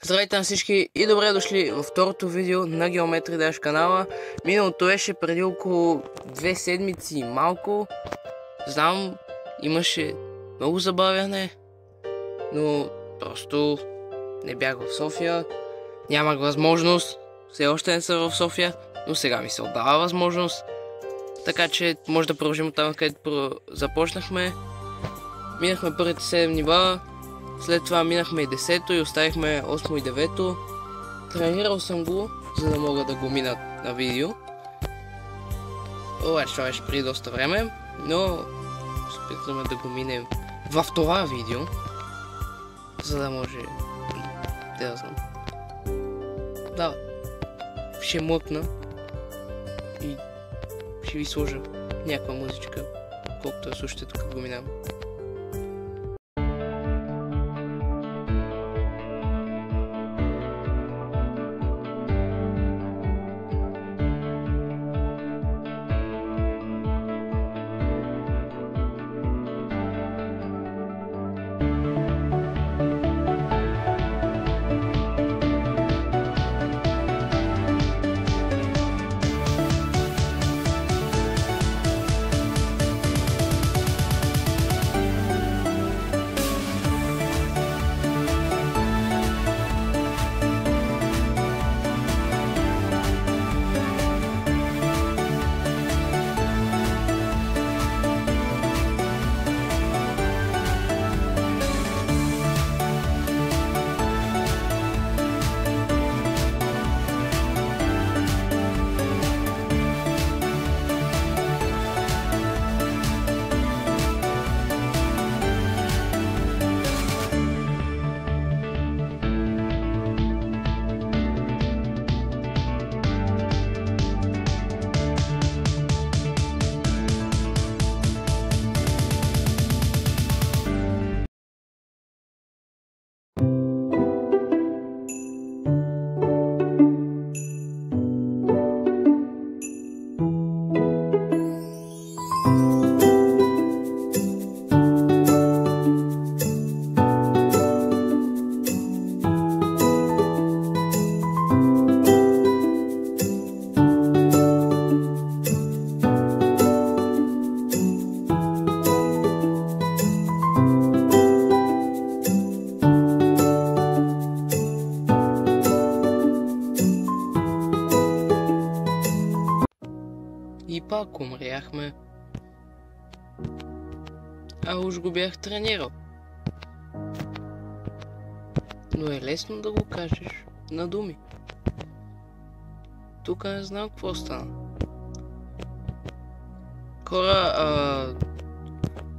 Здравейте на всички и добре дошли във второто видео на Geometry Dash канала. Миналото беше преди около 2 седмици и малко. Знам, имаше много забавяне, но просто не бях в София. Нямах възможност, все още не съм в София, но сега ми се отдава възможност. Така че може да продължим оттам, където започнахме. Минахме първите 7 нива. След това минахме и 10-то и оставихме 8 и 9-то. Тренирал съм го, за да мога да го мина на видео. Обаче това беше преди доста време, но опитваме да го минем в това видео, за да може да знам. Да, ще млъкна и ще ви сложа някаква музичка, колкото я слушате тук го минавам. И пак умряхме. А уж го бях тренирал. Но е лесно да го кажеш на думи. Тук не знам какво стана. Хора,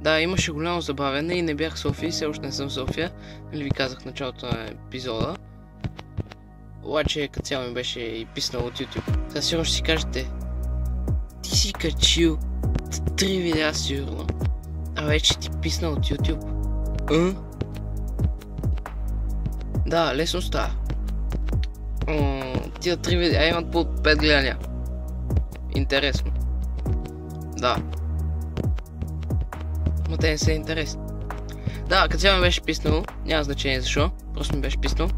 да, имаше голямо забавяне и не бях в София, все още не съм в София. Нали ви казах в началото на епизода. Обаче като цяло ми беше и писнал от YouTube. Сега сигурно ще си кажете: ти си качил 3 видеа сигурно, а вече ти писна от YouTube. Да, лесно става. Тия 3 видеа имат по 5 гледания. Интересно. Да. Но те не са интересни. Да, като цяло ми беше писнало, няма значение защо, просто ми беше писнало.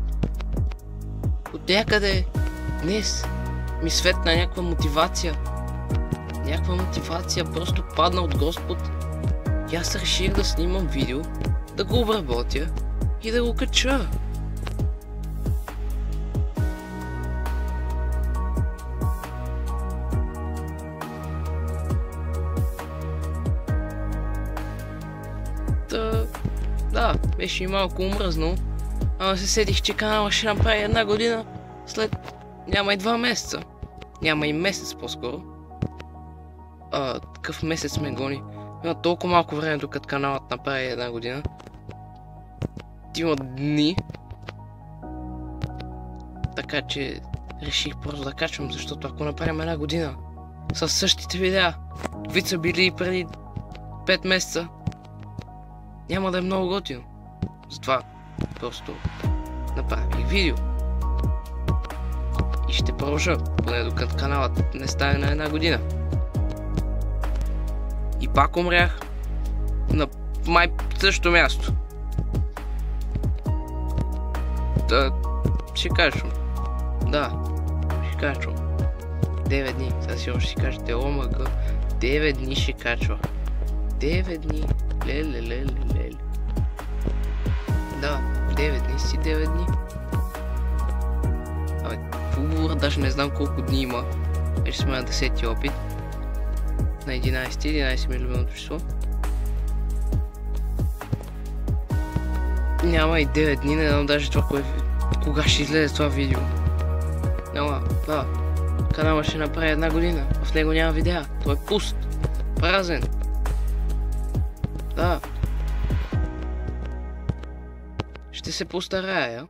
От някъде днес ми светна някаква мотивация. Просто падна от Господ. И аз реших да снимам видео, да го обработя и да го кача. Да, беше и малко умръзнал. Ама се седих, че канала ще направи 1 година след няма и 2 месеца. Няма и месец по-скоро. Такъв месец ме гони. Има толкова малко време, докато каналът направи 1 година. Има дни. Така че реших просто да качвам, защото ако направим 1 година със същите видеа, които са били преди 5 месеца, няма да е много готино. Затова просто направих видео. И ще продължа, поне докато каналът не стане на 1 година. И пак умрях на май същото място. Ще качвам. Да, ще качвам. 9 дни. Сега сигурно ще си кажете, омага, 9 дни ще качва. 9 дни. Леле. Да, 9 дни си 9 дни. Абе, фугура, даже не знам колко дни има. Вече сме на 10-ти опит. На 11 ми е любимото число. Няма и 9 дни, не знам даже това кога ще излезе това видео. Няма, да. Канала ще направи 1 година. В него няма видеа. Той е пуст. Празен. Да. Ще се постарая.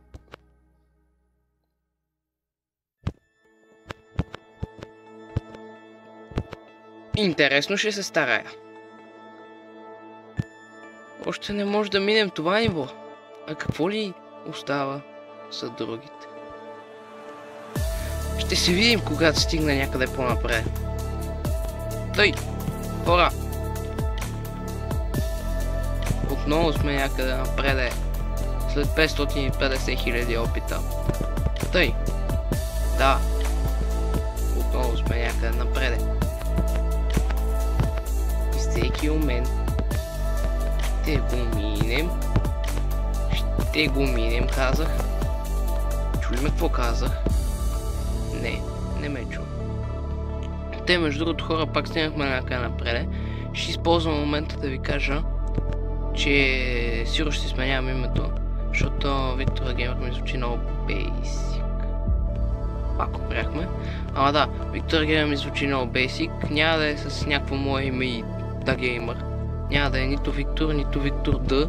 Интересно ще се старая. Още не може да минем това ниво. А какво ли остава за другите? Ще се видим, когато стигна някъде по-напред. Тъй! Хора! Отново сме някъде напред. След 550 000 опита. Тъй! Да! Отново сме някъде напред. И всеки момент ще го минем, казах. Чули ме какво казах? Не ме чу. Те, между другото, хора, пак стигнахме някъде напред. Ще използвам момента да ви кажа, че сигурно ще си сменявам името, защото Виктора Геймър ми звучи много basic. Пак умряхме. Ама да, Виктора Геймър ми звучи много basic. Няма да е с някакво мое име и да Геймър. Няма да е нито Виктор, нито Виктор Д,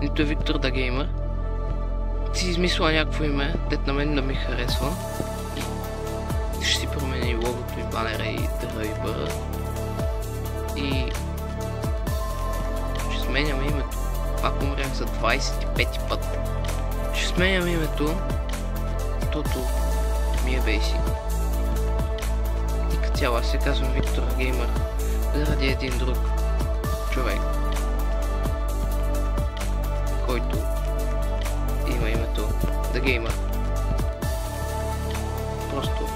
нито Виктор да Геймър. Си измисля някакво име, дет на мен да ми харесва. И ще си промени логото и банера и драйвера. И ще сменям името. Пак умрях за 25-ти път. Ще сменям името, защото ми е basic. И като цяло аз се казвам Виктор Геймър заради един друг човек, който има името The Gamer. Просто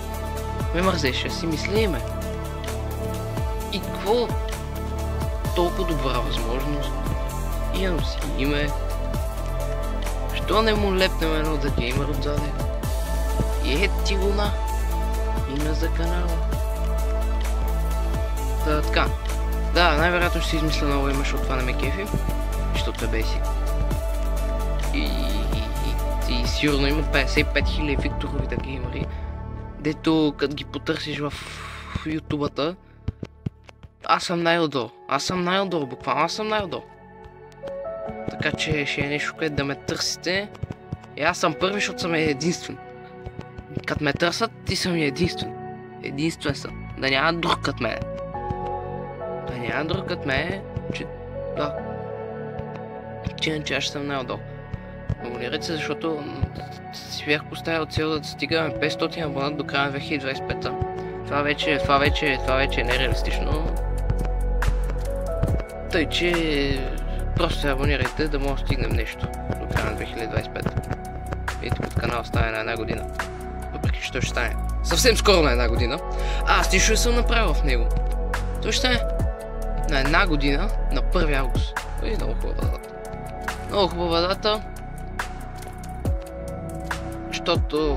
ме мързеше, си мисли име. И какво толкова добра възможност? Имам си име. Що не му лепнем едно The Gamer отзаде? И ти го на име за канала. Та, така. Да, най-вероятно ще си измисля ново име, защото това не ме кефи. Защото е basic. И сигурно има 55 000 Викторови да геймери, дето като ги потърсиш в ютубата, аз съм най-отдолу, буквално аз съм най-отдолу. Така че ще е нещо, което да ме търсите. И аз съм първи, защото съм единствен. Като ме търсят, ти съм единствен. Единствен съм. Да няма друг като мен. Че да. Че аз съм най-отдолу. Абонирайте се, защото си бях поставил цел да стигаме 500 абонат до края на 2025. Това вече е нереалистично. Тъй, че просто се абонирайте, да може да стигнем нещо до края на 2025. Видите, като канал стане на 1 година. Въпреки че той ще стане съвсем скоро на 1 година. Аз нищо не съм направил в него. Той ще стане на 1 година, на 1 август. И много хубава дата. Много хубава дата. Защото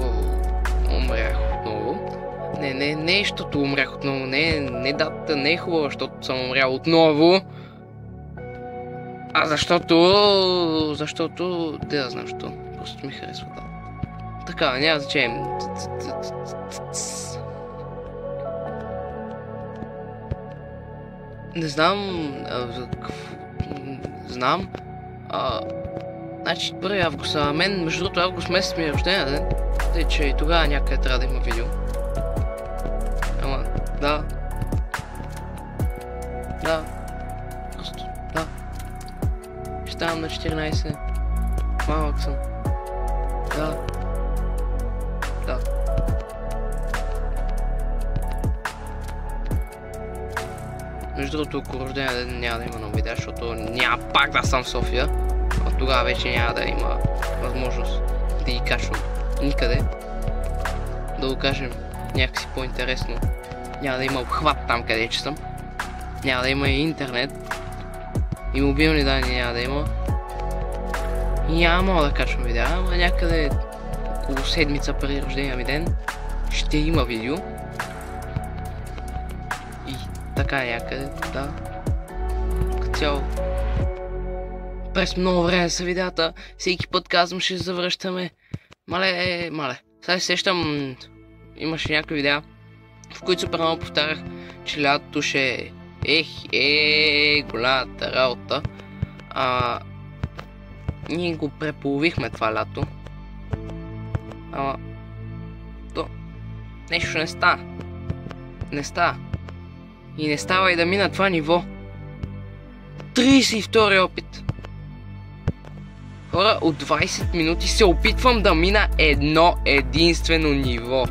умрях отново. Не, защото умрях отново. Не датата не е хубава, защото съм умрял отново. А защото... Де да знам що. Просто ми харесва да. Така, няма значение. Не знам... Знам. Значи 1 август, а мен между другото август месец ми е рождения ден. Тъй, че и тогава някъде трябва да има видео. Ама, да. Просто, да. Ще ставам на 14. Малък съм. Да. Между другото, около рождения ден няма да има нови видеа, защото няма пак да съм в София. А тогава вече няма да има възможност да ги качвам никъде. Да го кажем някакси по-интересно. Няма да има обхват там, къде че съм. Няма да има и интернет. И мобилни данни няма да има. И няма да качвам видеа, ама някъде около седмица преди рождения ми ден ще има видео. И така някъде, да. Като цяло. През много време са видеята. Всеки път казвам, ще завръщаме. Мале. Сега се сещам, имаше някакви видеа, в които супер много повтарях, че лятото ще голямата работа. Ние го преполовихме това лято. Ама то нещо не става. Не става. И не става и да мина това ниво. 32-и опит. Хора, от 20 минути се опитвам да мина едно единствено ниво.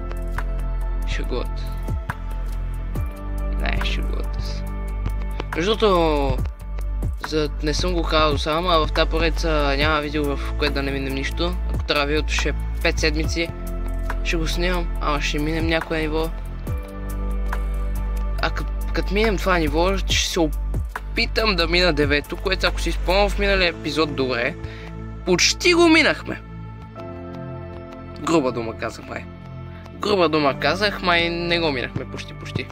Шегуват. Не, шегуват се. Между другото, не съм го казал само, а в тази поредица няма видео, в което да не минем нищо. Ако трябва видеото ще е 5 седмици, ще го снимам, ама ще минем някое ниво. А като минем това ниво, ще се опитам да мина 9-то, което ако си спомням в миналия епизод добре, почти го минахме. Груба дума казах, май. Груба дума казах, май не го минахме почти.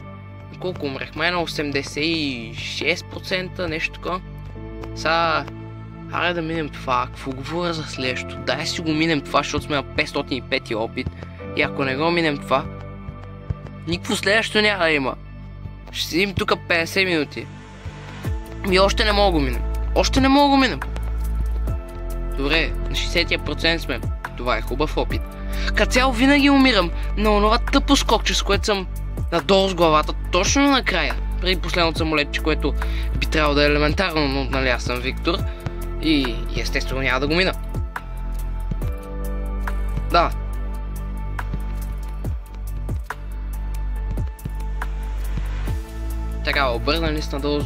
Колко умрех? Май на 86%, нещо такова. Сега, аре да минем това, какво говоря за следващото? Дай си го минем това, защото сме на 505 опит. И ако не го минем това, никакво следващо няма да има. Ще седим тук 50 минути. И още не мога да го минем. Добре, на 60% сме. Това е хубав опит. Като цяло винаги умирам на онова тъпо скокче, с което съм надолу с главата, точно накрая. Преди последното самолетче, което би трябвало да е елементарно, но нали аз съм Виктор. И естествено няма да го мина. Да. Така, обърнали с надолу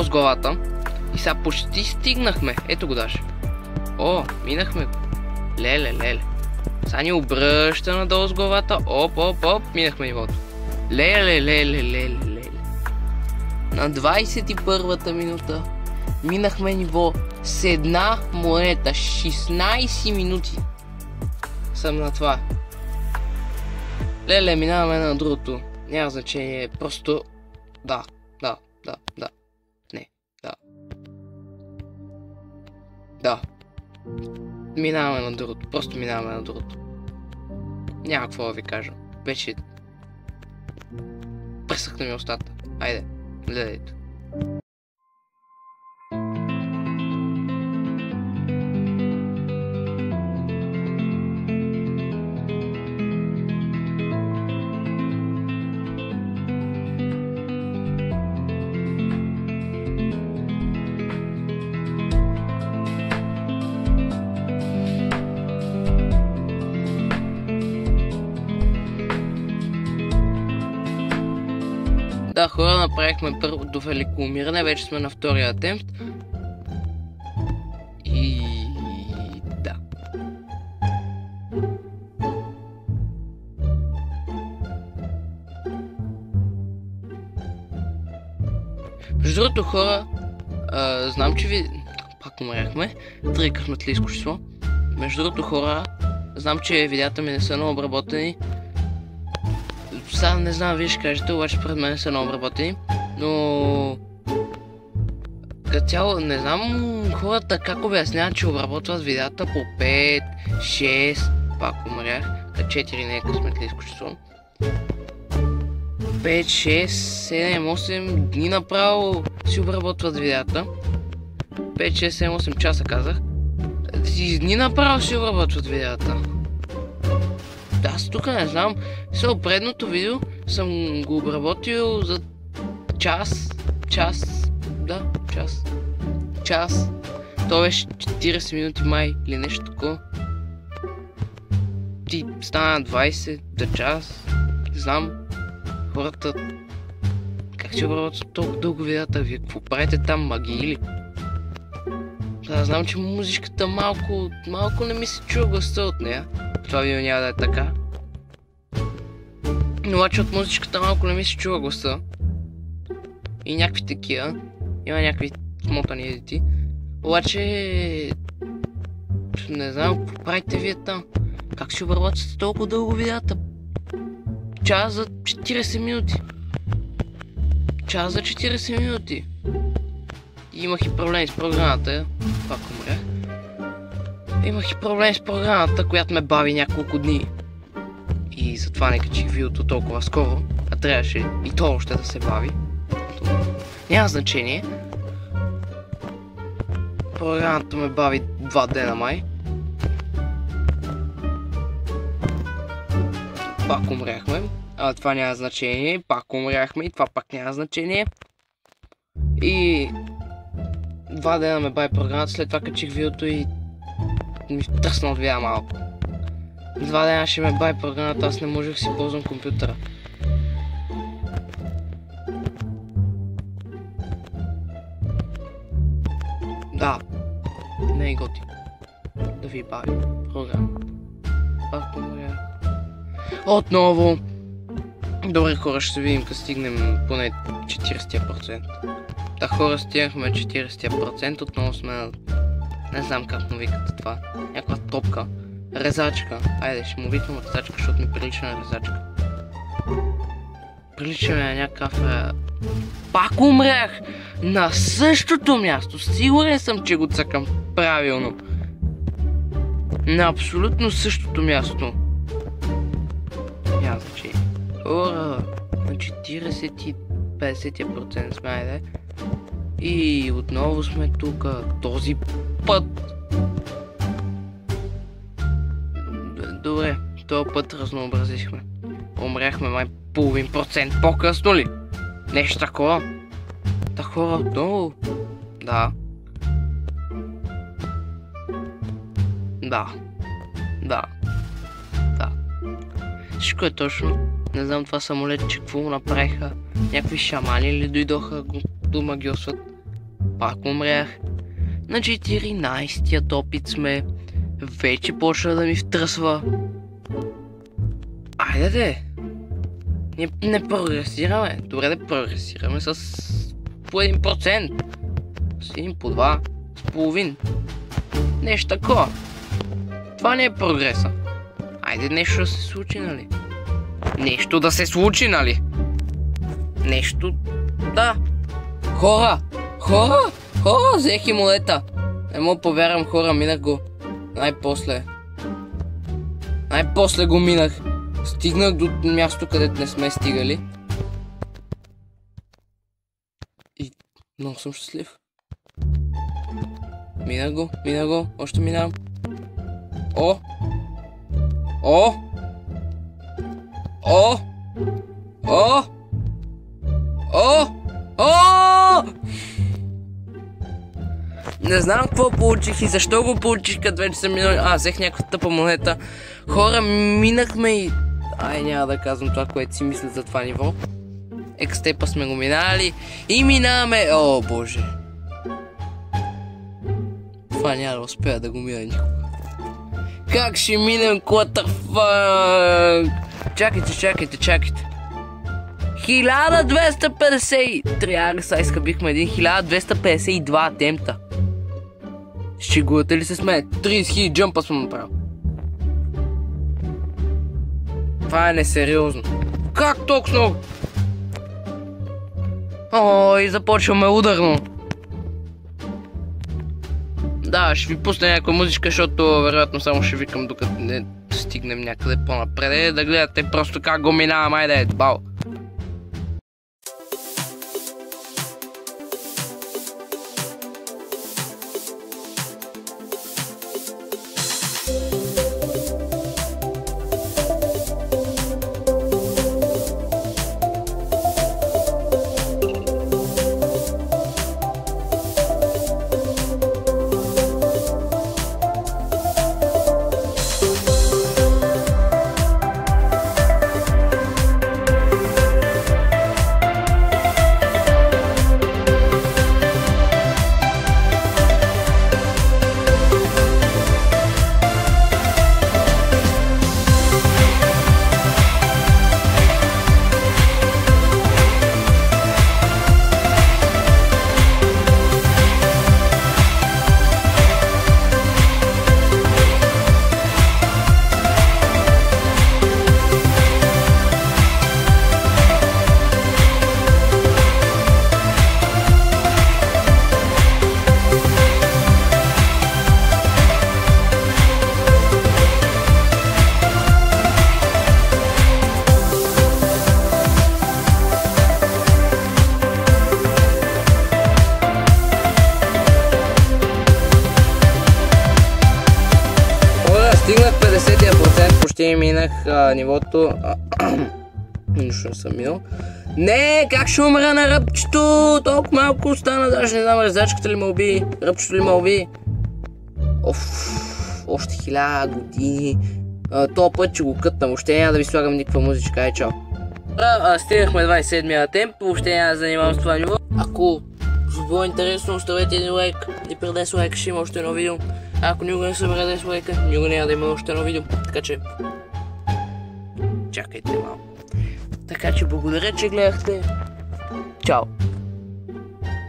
с главата. И сега почти стигнахме. Ето го даже. О, минахме го. Леле. Сега ни обръща надолу с главата. Оп, минахме нивото. Леле. На 21-та минута минахме ниво с една монета. 16 минути съм на това. Леле, минаваме на другото. Няма значение, просто... Да. Не, да. Да. Минаваме на другото, просто минаваме на другото. Няма какво да ви кажа. Вече... Пресъхна ми устата. Айде, гледайте. Да, хора, направихме първото велико умиране, вече сме на втория атемпт. И... да. Между другото, хора, знам, че ви... Пак умряхме. Три късметлийско число. Между другото, хора, знам, че видеята ми не са много обработени. Сега не знам, вие ще кажете, обаче пред мен са много обработени, но... Като цяло, не знам хората как обясняват, че обработват видеята по 5, 6, пак умрях, 4 не е късметлийско число. 5, 6, 7, 8 дни направо си обработват видеята. 5, 6, 7, 8 часа казах. Дни направо си обработват видеята. Аз тук не знам, сега предното видео съм го обработил за час. То беше 40 минути май или нещо такова. Ти стана 20 за час. Не знам, хората как си обработват толкова дълго видеята, вие какво правите там, магии ли? Да, знам, че музичката малко не ми се чува гласа от нея. Това видео няма да е така. Но обаче от музичката малко не ми се чува гласа. И някакви такива. Има някакви смотани едити. Обаче... Не знам, какво правите вие там? Как си обработвате толкова дълго видеята? Час за 40 минути. Час за 40 минути. И имах и проблеми с програмата. Пак умрях. Имах и проблеми с програмата, която ме бави няколко дни. И затова не качих видеото толкова скоро. А трябваше и то още да се бави. Няма значение. Програмата ме бави 2 дена май. Пак умряхме. А това няма значение. Пак умряхме и това пак няма значение. И 2 дена ме бави програмата, след това качих видеото и ми тръсна от видео малко. 2 дена ще ме бави програмата, аз не можех си ползвам компютъра. Да, не е готино да ви бави програма. Пак умрях. Отново. Добре, хора, ще се видим, като стигнем поне 40%. Да, хора, стигнахме 40%, отново сме на... Не знам как му викате това. Някаква топка. Резачка. Айде, ще му викам резачка, защото ми прилича на резачка. Прилича ми на някакъв... Пак умрях! На същото място. Сигурен съм, че го цъкам правилно. На абсолютно същото място. Няма значение. Хора, на 40-50% сме, айде. И отново сме тук. Този път. Добре, този път разнообразихме. Умряхме май половин процент по-късно ли? Нещо такова. Та хора, отново. Да. Да. Да. Да. Всичко е точно. Не знам това самолетче какво направиха. Някакви шамани ли дойдоха го магиосват. Пак умрях. На 14-тият опит сме. Вече почна да ми втръсва. Айде де. Не прогресираме. Добре да прогресираме с по 1%. С 1 по 2. С половин. Нещо такова. Това не е прогреса. Айде нещо да се случи, нали? Нещо да се случи, нали? Нещо... Да. Хора! Взех и молета. Не мога повярвам, хора, минах го. Най-после го минах. Стигнах до място, където не сме стигали. И много съм щастлив. Минах го. Още минавам. О! Не знам какво получих и защо го получих, като вече съм минал. Взех някаква тъпа монета. Хора, минахме и... няма да казвам това, което си мисля за това ниво. Екстепа сме го минали и минаваме... О, боже. Това няма да успея да го мина никога. Как ще минем, what the fuck? Чакайте. 1250... Трябва сега изхъбихме един 1252 атемта. Шегувате ли се с мен? 30 000 джъмпа съм направил. Това е несериозно. Как толкова много? Ой, започваме ударно. Да, ще ви пусна някаква музичка, защото вероятно само ще викам докато не стигнем някъде по-напред. Да гледате просто как го минавам, айде, бал. почти минах нивото. Нищо не съм минал. Не, как ще умра на ръбчето? Толкова малко остана, даже не знам резачката ли ме уби, ръбчето ли ме уби. Още 1000 години. То път ще го кътна, въобще няма да ви слагам никаква музичка, чао. Стигнахме 27-я темп, въобще няма да занимавам с това ниво. Ако ви било интересно, оставете един лайк и при 10 лайка ще има още едно видео. Ако никога не събере 10 лайка, никога няма да има още едно видео, така че... Чакайте малко. Така че благодаря, че гледахте. Чао!